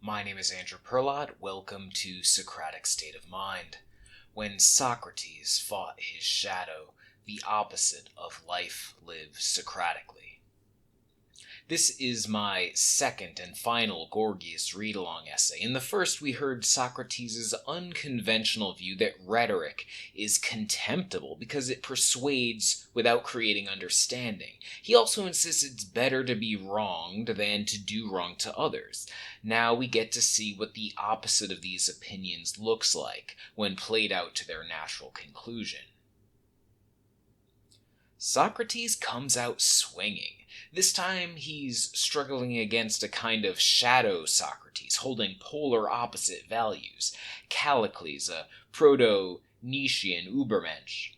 My name is Andrew Perlott. Welcome to Socratic State of Mind. When Socrates fought his shadow, the opposite of life lived Socratically. This is my second and final Gorgias read-along essay. In the first, we heard Socrates' unconventional view that rhetoric is contemptible because it persuades without creating understanding. He also insists it's better to be wronged than to do wrong to others. Now we get to see what the opposite of these opinions looks like when played out to their natural conclusion. Socrates comes out swinging. This time he's struggling against a kind of shadow Socrates, holding polar opposite values. Callicles, a proto-Nietzschean Übermensch.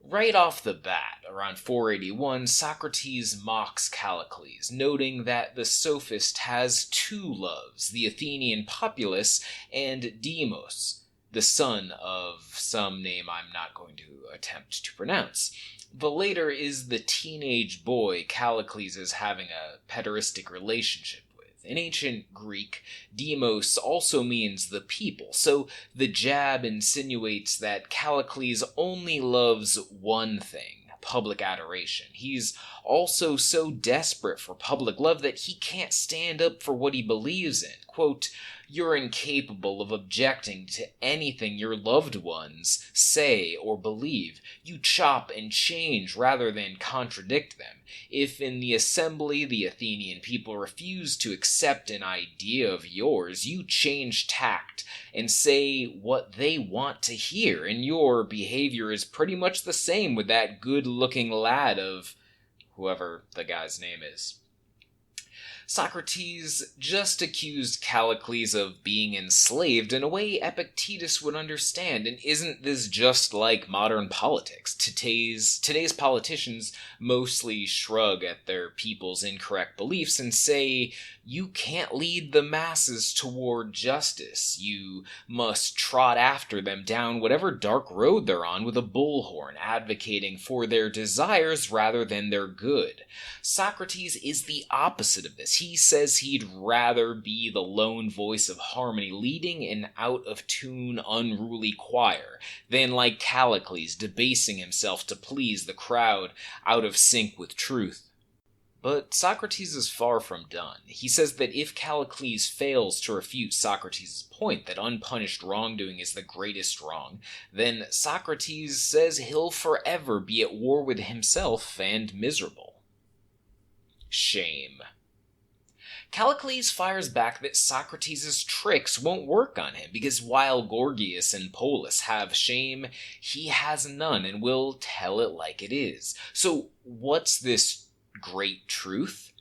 Right off the bat, around 481, Socrates mocks Callicles, noting that the sophist has two loves, the Athenian populace and Demus, the son of some name I'm not going to attempt to pronounce. The later is the teenage boy Callicles is having a pederistic relationship with. In ancient Greek, Demus also means the people, so the jab insinuates that Callicles only loves one thing, public adoration. He's also so desperate for public love that he can't stand up for what he believes in. Quote, "You're incapable of objecting to anything your loved ones say or believe. You chop and change rather than contradict them. If in the assembly the Athenian people refuse to accept an idea of yours, you change tact and say what they want to hear, and your behavior is pretty much the same with that good-looking lad of whoever the guy's name is." Socrates just accused Callicles of being enslaved in a way Epictetus would understand, and isn't this just like modern politics? Today's politicians mostly shrug at their people's incorrect beliefs and say, you can't lead the masses toward justice. You must trot after them down whatever dark road they're on with a bullhorn, advocating for their desires rather than their good. Socrates is the opposite of this. He says he'd rather be the lone voice of harmony leading an out-of-tune, unruly choir than, like Callicles, debasing himself to please the crowd out of sync with truth. But Socrates is far from done. He says that if Callicles fails to refute Socrates' point that unpunished wrongdoing is the greatest wrong, then Socrates says he'll forever be at war with himself and miserable. Shame. Callicles fires back that Socrates' tricks won't work on him, because while Gorgias and Polus have shame, he has none and will tell it like it is. So what's this great truth?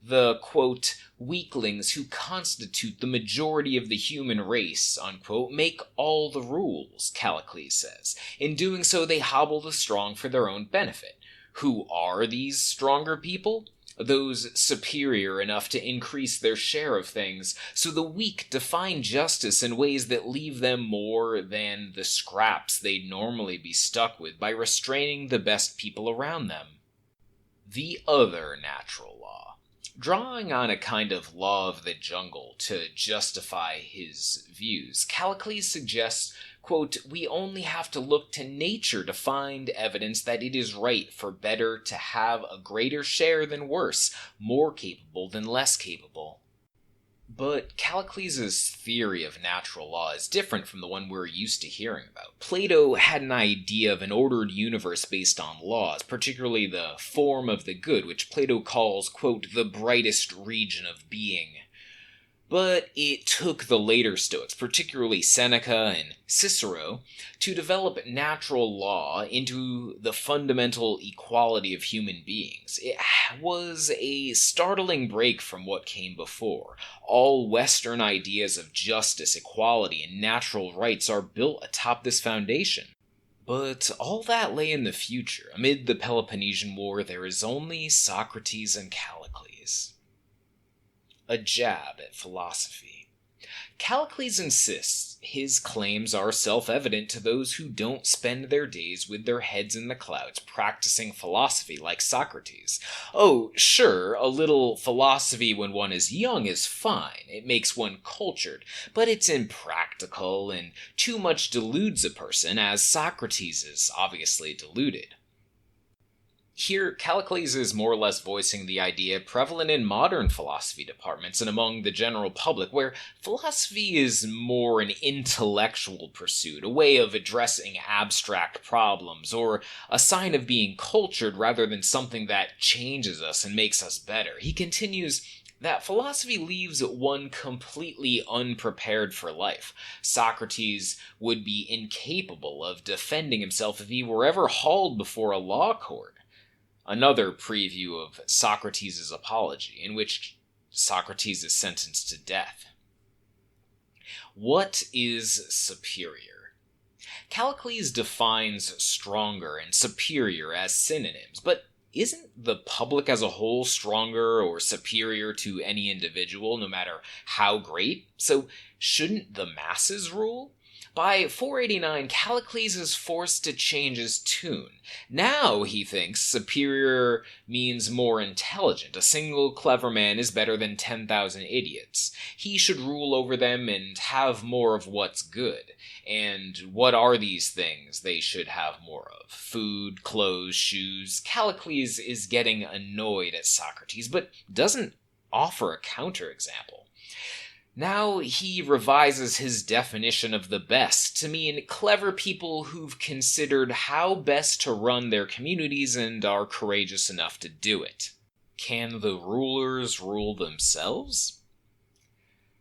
The, quote, weaklings who constitute the majority of the human race, unquote, make all the rules, Callicles says. In doing so, they hobble the strong for their own benefit. Who are these stronger people? Those superior enough to increase their share of things, so the weak define justice in ways that leave them more than the scraps they'd normally be stuck with by restraining the best people around them. The other natural law. Drawing on a kind of law of the jungle to justify his views, Callicles suggests, quote, we only have to look to nature to find evidence that it is right for better to have a greater share than worse, more capable than less capable. But Callicles' theory of natural law is different from the one we're used to hearing about. Plato had an idea of an ordered universe based on laws, particularly the form of the good, which Plato calls, quote, the brightest region of being. But it took the later Stoics, particularly Seneca and Cicero, to develop natural law into the fundamental equality of human beings. It was a startling break from what came before. All Western ideas of justice, equality, and natural rights are built atop this foundation. But all that lay in the future. Amid the Peloponnesian War, there is only Socrates and Callicles. A jab at philosophy. Callicles insists his claims are self-evident to those who don't spend their days with their heads in the clouds practicing philosophy like Socrates. Oh, sure, a little philosophy when one is young is fine, it makes one cultured, but it's impractical and too much deludes a person, as Socrates is obviously deluded. Here, Callicles is more or less voicing the idea prevalent in modern philosophy departments and among the general public, where philosophy is more an intellectual pursuit, a way of addressing abstract problems, or a sign of being cultured rather than something that changes us and makes us better. He continues that philosophy leaves one completely unprepared for life. Socrates would be incapable of defending himself if he were ever hauled before a law court. Another preview of Socrates' apology, in which Socrates is sentenced to death. What is superior? Callicles defines stronger and superior as synonyms, but isn't the public as a whole stronger or superior to any individual, no matter how great? So shouldn't the masses rule? By 489, Callicles is forced to change his tune. Now, he thinks, superior means more intelligent. A single clever man is better than 10,000 idiots. He should rule over them and have more of what's good. And what are these things they should have more of? Food, clothes, shoes. Callicles is getting annoyed at Socrates, but doesn't offer a counterexample. Now he revises his definition of the best to mean clever people who've considered how best to run their communities and are courageous enough to do it. Can the rulers rule themselves?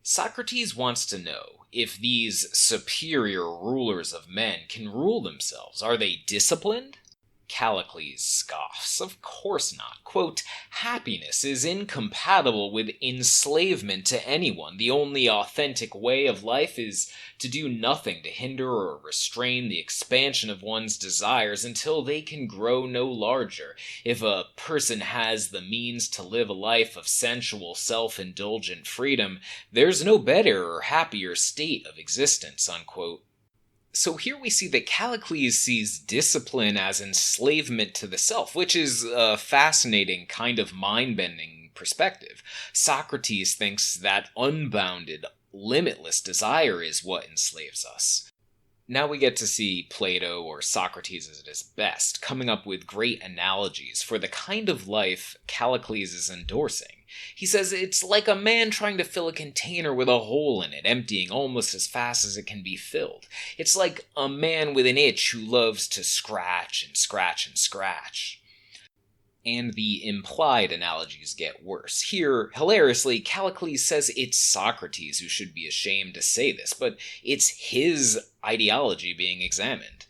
Socrates wants to know if these superior rulers of men can rule themselves. Are they disciplined? Callicles scoffs. Of course not. Quote, happiness is incompatible with enslavement to anyone. The only authentic way of life is to do nothing to hinder or restrain the expansion of one's desires until they can grow no larger. If a person has the means to live a life of sensual, self-indulgent freedom, there's no better or happier state of existence, unquote. So here we see that Callicles sees discipline as enslavement to the self, which is a fascinating, kind of mind-bending perspective. Socrates thinks that unbounded, limitless desire is what enslaves us. Now we get to see Plato, or Socrates at his best, coming up with great analogies for the kind of life Callicles is endorsing. He says it's like a man trying to fill a container with a hole in it, emptying almost as fast as it can be filled. It's like a man with an itch who loves to scratch and scratch and scratch. And the implied analogies get worse. Here, hilariously, Callicles says it's Socrates who should be ashamed to say this, but it's his ideology being examined.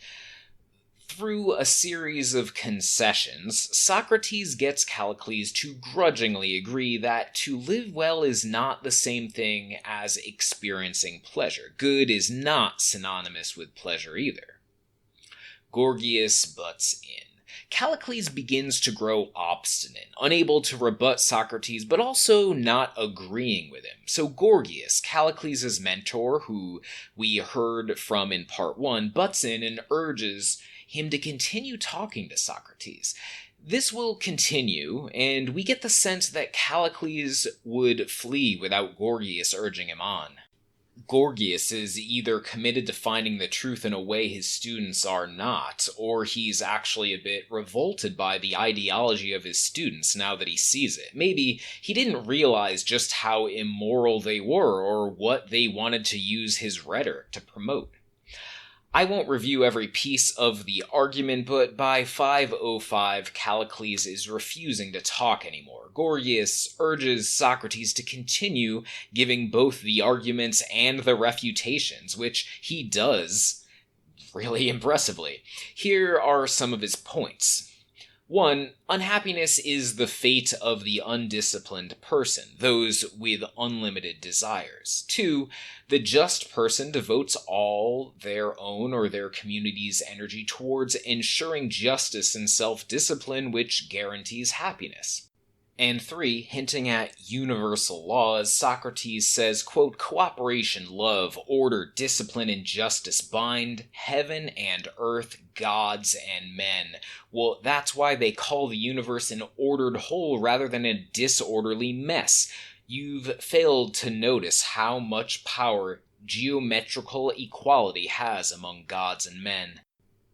Through a series of concessions, Socrates gets Callicles to grudgingly agree that to live well is not the same thing as experiencing pleasure. Good is not synonymous with pleasure either. Gorgias butts in. Callicles begins to grow obstinate, unable to rebut Socrates, but also not agreeing with him. So Gorgias, Callicles' mentor, who we heard from in part 1, butts in and urges him to continue talking to Socrates. This will continue, and we get the sense that Callicles would flee without Gorgias urging him on. Gorgias is either committed to finding the truth in a way his students are not, or he's actually a bit revolted by the ideology of his students now that he sees it. Maybe he didn't realize just how immoral they were, or what they wanted to use his rhetoric to promote. I won't review every piece of the argument, but by 505, Callicles is refusing to talk anymore. Gorgias urges Socrates to continue giving both the arguments and the refutations, which he does really impressively. Here are some of his points. 1. Unhappiness is the fate of the undisciplined person, those with unlimited desires. 2. The just person devotes all their own or their community's energy towards ensuring justice and self-discipline, which guarantees happiness. And 3, hinting at universal laws, Socrates says, quote, cooperation, love, order, discipline, and justice bind heaven and earth, gods and men. Well, that's why they call the universe an ordered whole rather than a disorderly mess. You've failed to notice how much power geometrical equality has among gods and men.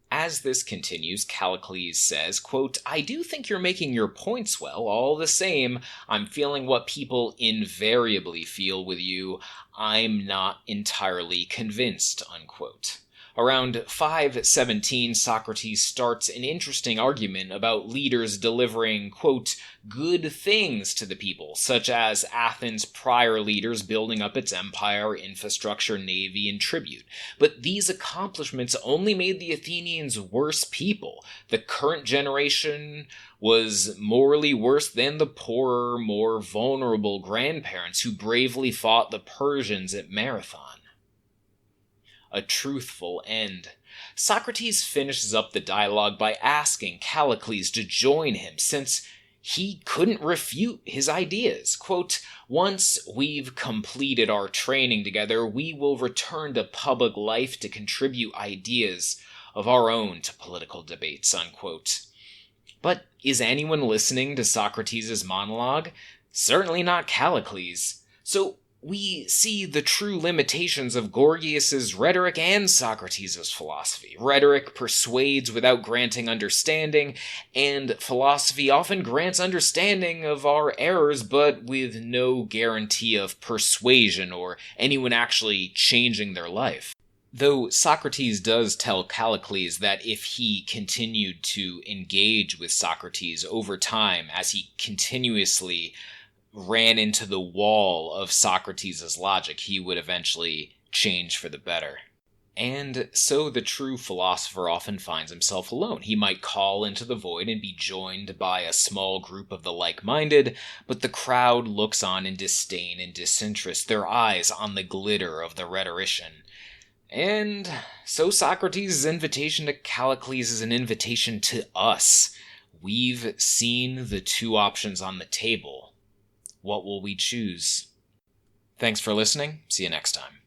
As this continues, Callicles says, quote, I do think you're making your points well. All the same, I'm feeling what people invariably feel with you. I'm not entirely convinced, unquote. Around 517, Socrates starts an interesting argument about leaders delivering, quote, good things to the people, such as Athens' prior leaders building up its empire, infrastructure, navy, and tribute. But these accomplishments only made the Athenians worse people. The current generation was morally worse than the poorer, more vulnerable grandparents who bravely fought the Persians at Marathon. A truthful end. Socrates finishes up the dialogue by asking Callicles to join him, since he couldn't refute his ideas. Quote, once we've completed our training together, we will return to public life to contribute ideas of our own to political debates, unquote. But is anyone listening to Socrates' monologue? Certainly not Callicles. So we see the true limitations of Gorgias's rhetoric and Socrates' philosophy. Rhetoric persuades without granting understanding, and philosophy often grants understanding of our errors, but with no guarantee of persuasion or anyone actually changing their life. Though Socrates does tell Callicles that if he continued to engage with Socrates over time, as he continuously ran into the wall of Socrates' logic, he would eventually change for the better. And so the true philosopher often finds himself alone. He might call into the void and be joined by a small group of the like-minded, but the crowd looks on in disdain and disinterest, their eyes on the glitter of the rhetorician. And so Socrates' invitation to Callicles is an invitation to us. We've seen the two options on the table. What will we choose? Thanks for listening. See you next time.